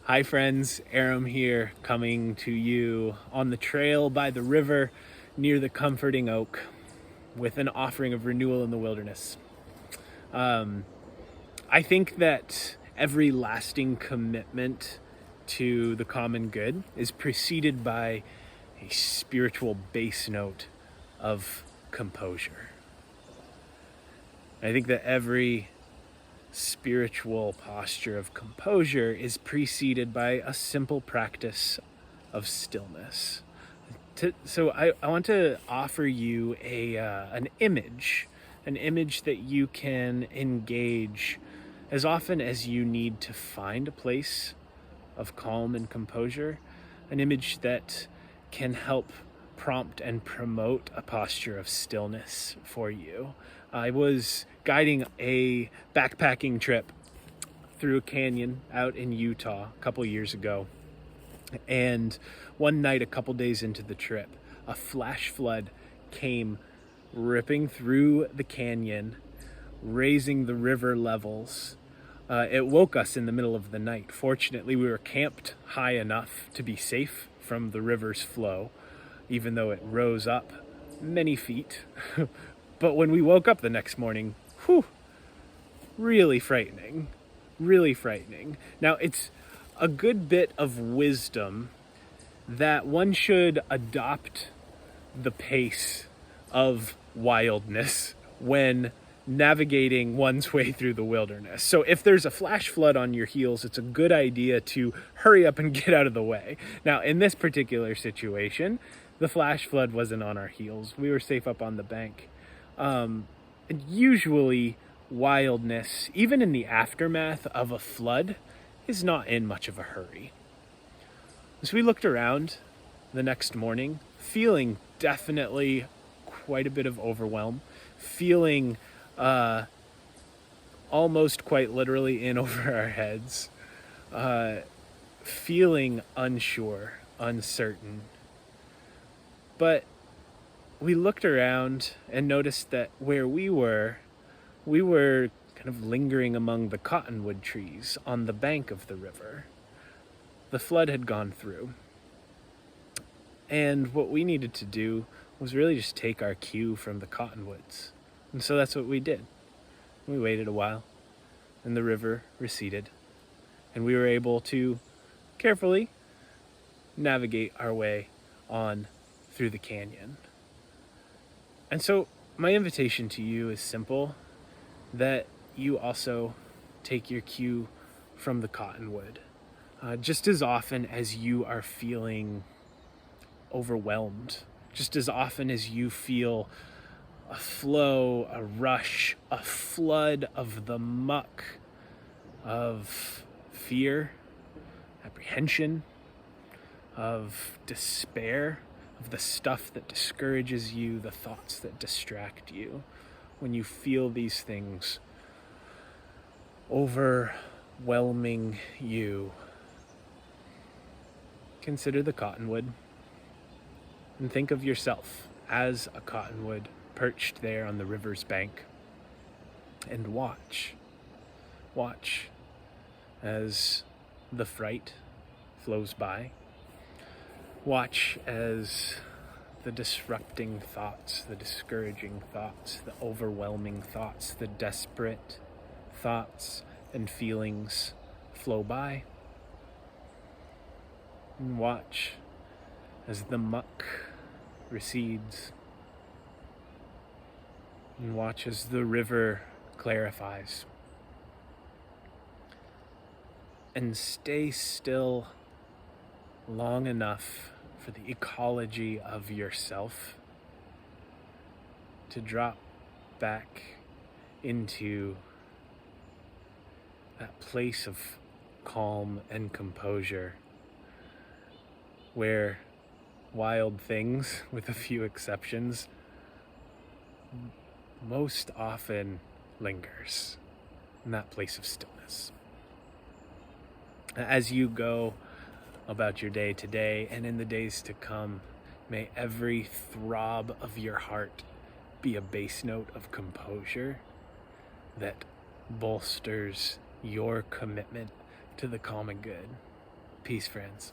Hi friends, Aram here, coming to you on the trail by the river near the comforting oak with an offering of renewal in the wilderness. I think that every lasting commitment to the common good is preceded by a spiritual bass note of composure. I think that every spiritual posture of composure is preceded by a simple practice of stillness. So I want to offer you an image that you can engage as often as you need to find a place of calm and composure, an image that can help prompt and promote a posture of stillness for you. I was guiding a backpacking trip through a canyon out in Utah a couple years ago. And one night, a couple days into the trip, a flash flood came ripping through the canyon, raising the river levels. It woke us in the middle of the night. Fortunately, we were camped high enough to be safe from the river's flow, even though it rose up many feet. But when we woke up the next morning, really frightening, really frightening. Now, it's a good bit of wisdom that one should adopt the pace of wildness when navigating one's way through the wilderness. So if there's a flash flood on your heels, it's a good idea to hurry up and get out of the way. Now, in this particular situation, the flash flood wasn't on our heels. We were safe up on the bank. And usually wildness, even in the aftermath of a flood, is not in much of a hurry. So we looked around the next morning, feeling definitely quite a bit of overwhelm, feeling almost quite literally in over our heads, feeling unsure, uncertain. But we looked around and noticed that where we were kind of lingering among the cottonwood trees on the bank of the river. The flood had gone through. And what we needed to do was really just take our cue from the cottonwoods. And so that's what we did. We waited a while, and the river receded, and we were able to carefully navigate our way on through the canyon. And so my invitation to you is simple, that you also take your cue from the cottonwood. Just as often as you are feeling overwhelmed, just as often as you feel a flow, a rush, a flood of the muck of fear, apprehension, of despair, of the stuff that discourages you, the thoughts that distract you, when you feel these things overwhelming you, consider the cottonwood and think of yourself as a cottonwood perched there on the river's bank, and watch as the fright flows by. Watch as the disrupting thoughts, the discouraging thoughts, the overwhelming thoughts, the desperate thoughts and feelings flow by. And watch as the muck recedes. And watch as the river clarifies. And stay still long enough for the ecology of yourself to drop back into that place of calm and composure where wild things, with a few exceptions, most often lingers in that place of stillness. As you go about your day today and in the days to come, may every throb of your heart be a bass note of composure that bolsters your commitment to the common good. Peace, friends.